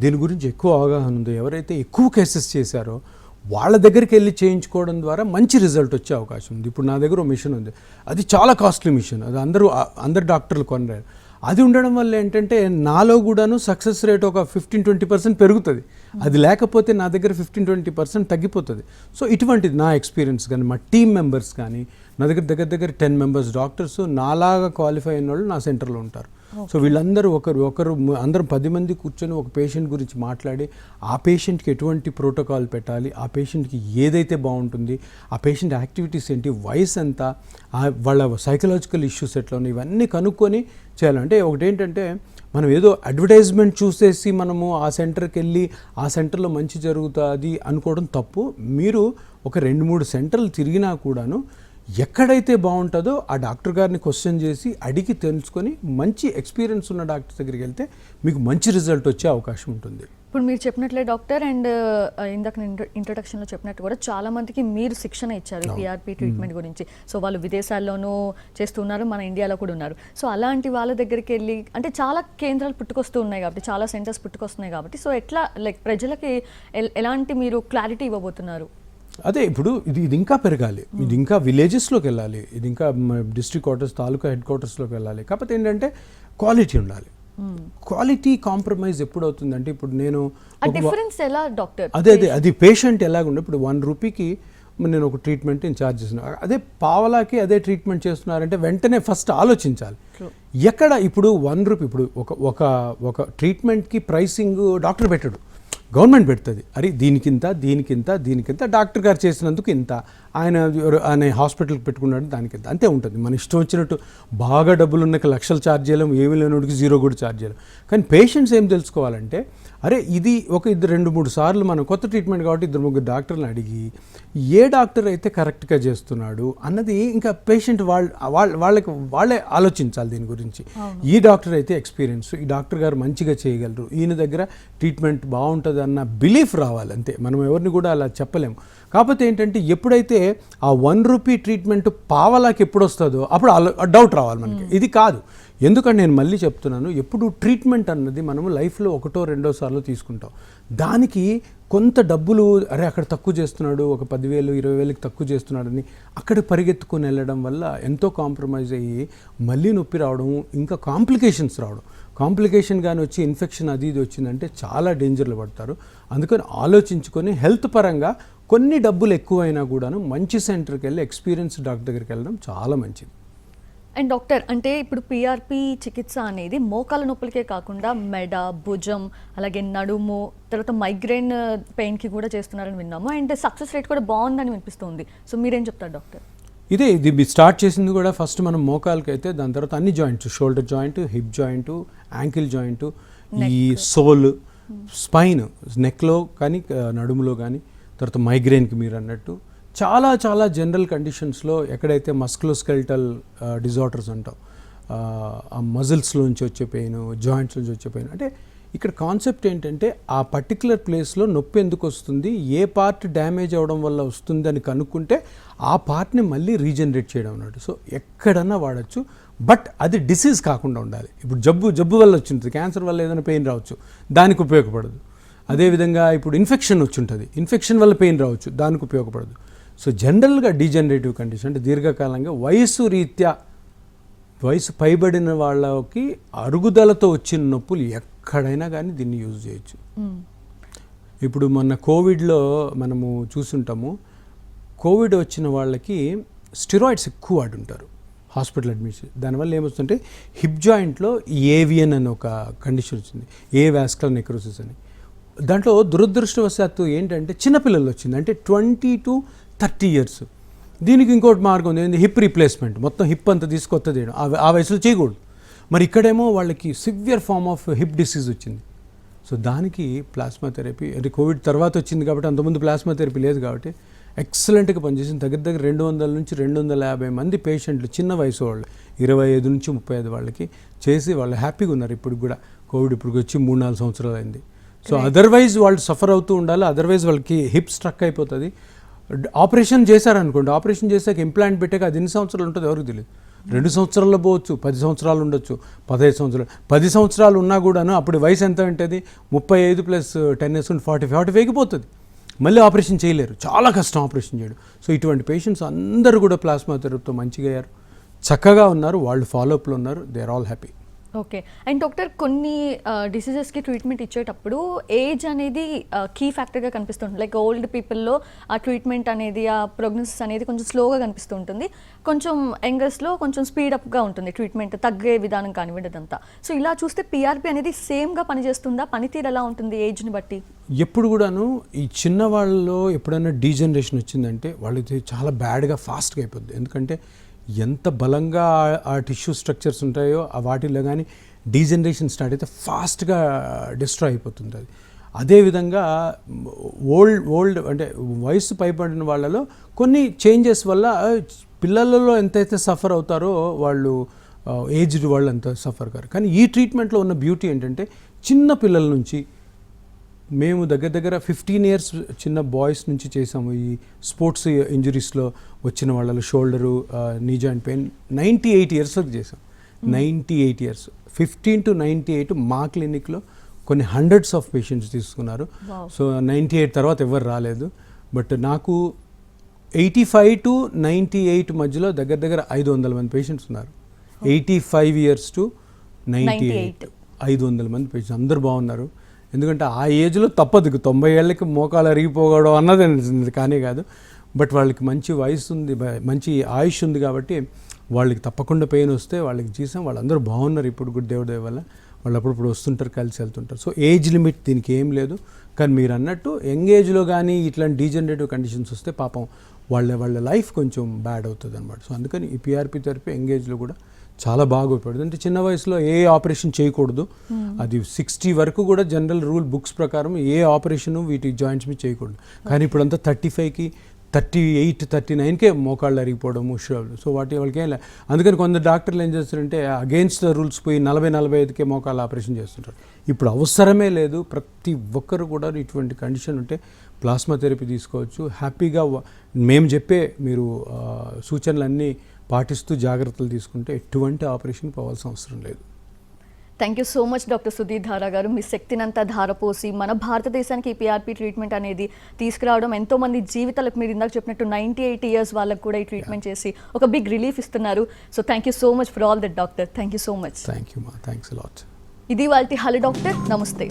దీని గురించి ఎక్కువ అవగాహన ఉందో, ఎవరైతే ఎక్కువ కేసెస్ చేశారో వాళ్ళ దగ్గరికి వెళ్ళి చేయించుకోవడం ద్వారా మంచి రిజల్ట్ వచ్చే అవకాశం ఉంది. ఇప్పుడు నా దగ్గర ఒక మిషన్ ఉంది, అది చాలా కాస్ట్లీ మిషన్, అది అందరు డాక్టర్లు కొనలేరు. అది ఉండడం వల్ల ఏంటంటే నాలో కూడాను సక్సెస్ రేట్ ఒక 15-20% పెరుగుతుంది. అది లేకపోతే నా దగ్గర 15-20% తగ్గిపోతుంది. సో ఇటువంటిది నా ఎక్స్పీరియన్స్. కానీ మా టీమ్ మెంబర్స్ కానీ నా దగ్గర 10 మెంబర్స్ డాక్టర్స్ నాలాగా క్వాలిఫై అయిన వాళ్ళు నా సెంటర్లో ఉంటారు. సో వీళ్ళందరూ ఒకరు అందరం 10 మంది కూర్చొని ఒక పేషెంట్ గురించి మాట్లాడి ఆ పేషెంట్కి ఎటువంటి ప్రోటోకాల్ పెట్టాలి, ఆ పేషెంట్కి ఏదైతే బాగుంటుంది, ఆ పేషెంట్ యాక్టివిటీస్ ఏంటి, వయసు ఎంత, వాళ్ళ సైకలాజికల్ ఇష్యూస్ ఎట్లా ఉన్నాయి, ఇవన్నీ కనుక్కొని చేయాలంటే ఒకటేంటంటే మనం ఏదో అడ్వర్టైజ్మెంట్ చూసేసి మనము ఆ సెంటర్కి వెళ్ళి ఆ సెంటర్లో మంచి జరుగుతుంది అనుకోవడం తప్పు. మీరు ఒక 2-3 సెంటర్లు తిరిగినా కూడాను ఎక్కడైతే బాగుంటుందో ఆ డాక్టర్ గారిని క్వశ్చన్ చేసి అడిగి తెలుసుకొని మంచి ఎక్స్పీరియన్స్ ఉన్న డాక్టర్ దగ్గరికి వెళ్తే మీకు మంచి రిజల్ట్ వచ్చే అవకాశం ఉంటుంది. ఇప్పుడు మీరు చెప్పినట్లే డాక్టర్, అండ్ ఇందాక నేను ఇంట్రొడక్షన్లో చెప్పినట్టు కూడా చాలా మందికి మీరు శిక్షణ ఇచ్చారు పిఆర్పి ట్రీట్మెంట్ గురించి. సో వాళ్ళు విదేశాల్లోనూ చేస్తున్నారు, మన ఇండియాలో కూడా ఉన్నారు. సో అలాంటి వాళ్ళ దగ్గరికి వెళ్ళి అంటే చాలా కేంద్రాలు పుట్టుకొస్తూ ఉన్నాయి కాబట్టి, చాలా సెంటర్స్ పుట్టుకొస్తున్నాయి కాబట్టి, సో ఎట్లా లైక్ ప్రజలకి ఎలాంటి మీరు క్లారిటీ ఇవ్వబోతున్నారు? అదే ఇప్పుడు ఇది ఇంకా పెరగాలి, ఇది ఇంకా విలేజెస్లోకి వెళ్ళాలి, ఇది ఇంకా డిస్ట్రిక్ట్ క్వార్టర్స్, తాలూకా హెడ్ క్వార్టర్స్లోకి వెళ్ళాలి. కాకపోతే ఏంటంటే క్వాలిటీ ఉండాలి. క్వాలిటీ కాంప్రమైజ్ ఎప్పుడు అవుతుందంటే ఇప్పుడు నేను డిఫరెన్స్ ఎలా డాక్టర్? అది పేషెంట్ ఎలాగుండే ఇప్పుడు 1 రూపీకి నేను ఒక ట్రీట్మెంట్ ఛార్జ్ చేస్తున్నాను, అదే పావలాకి అదే ట్రీట్మెంట్ చేస్తున్నారంటే వెంటనే ఫస్ట్ ఆలోచించాలి. ఎక్కడ ఇప్పుడు 1 రూపీ ఇప్పుడు ఒక ట్రీట్మెంట్కి ప్రైసింగ్ డాక్టర్ పెట్టడు, గవర్నమెంట్ పెడుతుంది. అరే దీనికింత డాక్టర్ గారు చేసినందుకు ఇంత, ఆయన హాస్పిటల్కి పెట్టుకున్నాడు దానికింత, అంతే ఉంటుంది. మన ఇష్టం వచ్చినట్టు బాగా డబ్బులు ఉన్నకి లక్షలు ఛార్జ్ చేయలేం, ఏమీ లేనివాడికి 0 కూడా ఛార్జ్ చేయలేం. కానీ పేషెంట్స్ ఏం తెలుసుకోవాలంటే అరే ఇది ఒక 2-3 సార్లు మనం కొత్త ట్రీట్మెంట్ కాబట్టి 2-3 డాక్టర్లను అడిగి ఏ డాక్టర్ అయితే కరెక్ట్గా చేస్తున్నాడు అన్నది ఇంకా పేషెంట్ వాళ్ళే ఆలోచించాలి దీని గురించి. ఈ డాక్టర్ అయితే ఎక్స్పీరియన్స్, ఈ డాక్టర్ గారు మంచిగా చేయగలరు, ఈయన దగ్గర ట్రీట్మెంట్ బాగుంటుంది అన్న బిలీఫ్ రావాలి. అంతే, మనం ఎవరిని కూడా అలా చెప్పలేము. కాకపోతే ఏంటంటే ఎప్పుడైతే ఆ 1 రూపీ ట్రీట్మెంట్ పావలాకి ఎప్పుడు వస్తుందో అప్పుడు డౌట్ రావాలి మనకి. ఇది కాదు. ఎందుకంటే నేను మళ్ళీ చెప్తున్నాను, ఎప్పుడు ట్రీట్మెంట్ అన్నది మనము లైఫ్లో 1-2 సార్లు తీసుకుంటాం. దానికి కొంత డబ్బులు అరే అక్కడ తక్కువ చేస్తున్నాడు, ఒక 10,000-20,000కి తక్కువ చేస్తున్నాడని అక్కడ పరిగెత్తుకొని వెళ్ళడం వల్ల ఎంతో కాంప్రమైజ్ అయ్యి మళ్ళీ నొప్పి రావడం, ఇంకా కాంప్లికేషన్స్ రావడం. కాంప్లికేషన్ కానీ వచ్చి ఇన్ఫెక్షన్ అది ఇది వచ్చిందంటే చాలా డేంజర్లు పడతారు. అందుకని ఆలోచించుకొని హెల్త్ పరంగా కొన్ని డబ్బులు ఎక్కువైనా కూడాను మంచి సెంటర్కి వెళ్ళి ఎక్స్పీరియన్స్ డాక్టర్ దగ్గరికి వెళ్ళడం చాలా మంచిది. అండ్ డాక్టర్ అంటే ఇప్పుడు పిఆర్పి చికిత్స అనేది మోకాల నొప్పులకే కాకుండా మెడ, భుజం, అలాగే నడుము, తర్వాత మైగ్రేన్ పెయిన్కి కూడా చేస్తున్నారని విన్నాము. అండ్ సక్సెస్ రేట్ కూడా బాగుందని వినిపిస్తుంది. సో మీరేం చెప్తారు డాక్టర్? ఇది స్టార్ట్ చేసింది కూడా ఫస్ట్ మనం మోకాలకి అయితే, దాని తర్వాత అన్ని joints, shoulder joint, hip joint, ankle joint, ఈ సోల్, స్పైన్, నెక్లో కానీ నడుములో కానీ, తర్వాత మైగ్రేన్కి మీరు అన్నట్టు చాలా చాలా జనరల్ కండిషన్స్లో ఎక్కడైతే మస్కులోస్కెల్టల్ డిజార్డర్స్ అంటాం, ఆ మజిల్స్లోంచి వచ్చే పెయిన్, జాయింట్స్ నుంచి వచ్చే పెయిన్, అంటే ఇక్కడ కాన్సెప్ట్ ఏంటంటే ఆ పర్టికులర్ ప్లేస్లో నొప్పి ఎందుకు వస్తుంది, ఏ పార్ట్ డ్యామేజ్ అవ్వడం వల్ల వస్తుంది అని కనుక్కుంటే ఆ పార్ట్ని మళ్ళీ రీజనరేట్ చేయడం అన్నట్టు. సో ఎక్కడన్నా వాడచ్చు, బట్ అది డిసీజ్ కాకుండా ఉండాలి. ఇప్పుడు జబ్బు వల్ల వచ్చింటుంది, క్యాన్సర్ వల్ల ఏదైనా పెయిన్ రావచ్చు, దానికి ఉపయోగపడదు. అదేవిధంగా ఇప్పుడు ఇన్ఫెక్షన్ వచ్చి ఉంటుంది, ఇన్ఫెక్షన్ వల్ల పెయిన్ రావచ్చు, దానికి ఉపయోగపడదు. సో జనరల్గా డీజనరేటివ్ కండిషన్ అంటే దీర్ఘకాలంగా వయసు పైబడిన వాళ్ళకి అరుగుదలతో వచ్చిన నొప్పులు ఎక్కడైనా కానీ దీన్ని యూజ్ చేయొచ్చు. ఇప్పుడు మొన్న కోవిడ్లో మనము చూసుంటాము, కోవిడ్ వచ్చిన వాళ్ళకి స్టెరాయిడ్స్ ఎక్కువ వాడుంటారు హాస్పిటల్ అడ్మిషన్. దానివల్ల ఏమొస్తుంటే హిప్ జాయింట్లో ఏవియన్ అని ఒక కండిషన్ వచ్చింది, వాస్కులర్ నెక్రోసిస్ అని. దాంట్లో దురదృష్టవశాత్తు ఏంటంటే చిన్నపిల్లలు వచ్చింది, అంటే 20-30 years. దీనికి ఇంకోటి మార్గం ఉంది, ఏంటి, హిప్ రీప్లేస్మెంట్, మొత్తం హిప్ అంతా తీసుకొత్తది ఆ వయసులో చేయకూడదు. మరి ఇక్కడేమో వాళ్ళకి severe form of hip disease వచ్చింది. సో దానికి ప్లాస్మా థెరపీ, అంటే కోవిడ్ తర్వాత వచ్చింది కాబట్టి, అంతకుముందు ప్లాస్మా థెరపీ లేదు కాబట్టి ఎక్సలెంట్గా పనిచేసింది. దగ్గర 200 నుంచి 250 మంది పేషెంట్లు, చిన్న వయసు వాళ్ళు, 25 నుంచి 35 వాళ్ళకి చేసి వాళ్ళు హ్యాపీగా ఉన్నారు. ఇప్పుడు కూడా కోవిడ్ ఇప్పుడు వచ్చి 3-4 సంవత్సరాలు అయింది. సో అదర్వైజ్ వాళ్ళు సఫర్ అవుతూ ఉండాలి, అదర్వైజ్ వాళ్ళకి హిప్ స్ట్రక్ అయిపోతుంది. ఆపరేషన్ చేశారనుకోండి, ఆపరేషన్ చేశాక ఇంప్లాంట్ పెట్టాక అది ఎన్ని సంవత్సరాలు ఉంటుందో ఎవరికి తెలియదు. 2 సంవత్సరాల్లో పోవచ్చు, 10 సంవత్సరాలు ఉండొచ్చు, 15 సంవత్సరాలు. 10 సంవత్సరాలు ఉన్నా కూడాను అప్పుడు వయసు ఎంత ఉంటుంది, 35 + 10 40 45కి పోతుంది. మళ్ళీ ఆపరేషన్ చేయలేరు, చాలా కష్టం ఆపరేషన్ చేయడం. సో ఇటువంటి పేషెంట్స్ అందరూ కూడా ప్లాస్మా థెరపీతో మంచిగా అయ్యారు, చక్కగా ఉన్నారు, వాళ్ళు ఫాలోఅప్లో ఉన్నారు, they are all happy. Okay. And doctor, కొన్ని డిసీజెస్కి ట్రీట్మెంట్ ఇచ్చేటప్పుడు ఏజ్ అనేది కీ ఫ్యాక్టర్గా కనిపిస్తుంటుంది. లైక్ ఓల్డ్ పీపుల్లో ఆ ట్రీట్మెంట్ అనేది, ఆ ప్రోగ్నోసిస్ అనేది కొంచెం స్లోగా కనిపిస్తూ ఉంటుంది. కొంచెం యంగర్స్లో కొంచెం స్పీడప్గా ఉంటుంది ట్రీట్మెంట్, తగ్గే విధానం కానివ్వండి అదంతా. సో ఇలా చూస్తే పిఆర్పి అనేది సేమ్గా పనిచేస్తుందా? పనితీరు ఎలా ఉంటుంది ఏజ్ని బట్టి? ఎప్పుడు కూడాను ఈ చిన్న వాళ్ళలో ఎప్పుడైనా డీజనరేషన్ వచ్చిందంటే వాళ్ళకి చాలా బ్యాడ్గా ఫాస్ట్గా అయిపోద్ది. ఎందుకంటే ఎంత బలంగా ఆ టిష్యూ స్ట్రక్చర్స్ ఉంటాయో ఆ వాటిల్లో కానీ డీజనరేషన్ స్టార్ట్ అయితే ఫాస్ట్గా డిస్ట్రాయ్ అయిపోతుంది అది. అదేవిధంగా ఓల్డ్ అంటే వయసు పైబడిన వాళ్ళలో కొన్ని చేంజెస్ వల్ల పిల్లలలో ఎంతైతే సఫర్ అవుతారో వాళ్ళు ఏజ్డ్ వాళ్ళు అంత సఫర్ కారు. కానీ ఈ ట్రీట్మెంట్లో ఉన్న బ్యూటీ ఏంటంటే చిన్న పిల్లల నుంచి మేము దగ్గర 15 years చిన్న బాయ్స్ నుంచి చేసాము. ఈ స్పోర్ట్స్ ఇంజరీస్లో వచ్చిన వాళ్ళలో shoulder, knee joint pain 98 years వరకు చేసాం. 98 years, 15 to 98 మా క్లినిక్లో కొన్ని హండ్రెడ్స్ ఆఫ్ పేషెంట్స్ తీసుకున్నారు. సో 98 తర్వాత ఎవరు రాలేదు. బట్ నాకు 85 to 98 మధ్యలో దగ్గర 500 మంది పేషెంట్స్ ఉన్నారు. 85 years to 98 500 మంది పేషెంట్స్ అందరూ బాగున్నారు. ఎందుకంటే ఆ ఏజ్లో తప్పదు, 90 ఏళ్ళకి మోకాలు అరిగిపోవడం అన్నది కానీ కాదు. బట్ వాళ్ళకి మంచి వయసు ఉంది, మంచి ఆయుష్ ఉంది కాబట్టి వాళ్ళకి తప్పకుండా పెయిన్ వస్తే వాళ్ళకి చేసాం. వాళ్ళందరూ బాగున్నారు ఇప్పుడు కూడా దేవుడి దయ వల్ల. వాళ్ళు అప్పుడప్పుడు వస్తుంటారు, కలిసి వెళ్తుంటారు. సో ఏజ్ లిమిట్ దీనికి ఏం లేదు. కానీ మీరు అన్నట్టు యంగ్ ఏజ్లో కానీ ఇట్లాంటి డీజనరేటివ్ కండిషన్స్ వస్తే పాపం వాళ్ళ లైఫ్ కొంచెం బ్యాడ్ అవుతుంది అనమాట. సో అందుకని ఈ పిఆర్పి థెరపీ యంగ్ ఏజ్లో కూడా చాలా బాగా ఉపయోగపడుతుంది. అంటే చిన్న వయసులో ఏ ఆపరేషన్ చేయకూడదు, అది 60 వరకు కూడా జనరల్ రూల్ బుక్స్ ప్రకారం ఏ ఆపరేషన్ వీటి జాయింట్స్ మీద చేయకూడదు. కానీ ఇప్పుడంతా 35కి 38 39కే మోకాళ్ళు అరిగిపోవడము షోల్డర్. సో వాళ్ళకి ఏం లేదు. అందుకని కొందరు డాక్టర్లు ఏం చేస్తారంటే అగెయిన్స్ట్ ద రూల్స్ పోయి 40-45కే మోకాళ్ళు ఆపరేషన్ చేస్తుంటారు. ఇప్పుడు అవసరమే లేదు. ప్రతి ఒక్కరు కూడా ఇటువంటి కండిషన్ ఉంటే ప్లాస్మా థెరపీ తీసుకోవచ్చు హ్యాపీగా. మేము చెప్పే మీరు సూచనలన్నీ పాటిస్తూ జాగ్రత్తలు తీసుకుంటే ఎటువంటి ఆపరేషన్ పోవాల్సిన అవసరం లేదు. Thank you so much doctor Sudhir Dhara గారు. మీ శక్తినంతా ధారపోసి మన భారతదేశానికి ఈ పిఆర్పి ట్రీట్మెంట్ అనేది తీసుకురావడం, ఎంతోమంది జీవితాలకు మీరు ఇందాక చెప్పినట్టు 98 years వాళ్ళకు కూడా ఈ ట్రీట్మెంట్ చేసి ఒక బిగ్ రిలీఫ్ ఇస్తున్నారు. So thank you so much for all that doctor. Thank you so much. Thank you మా, థ్యాంక్స్ అలాట్. ఇది వాళ్ళ హలో డాక్టర్. నమస్తే.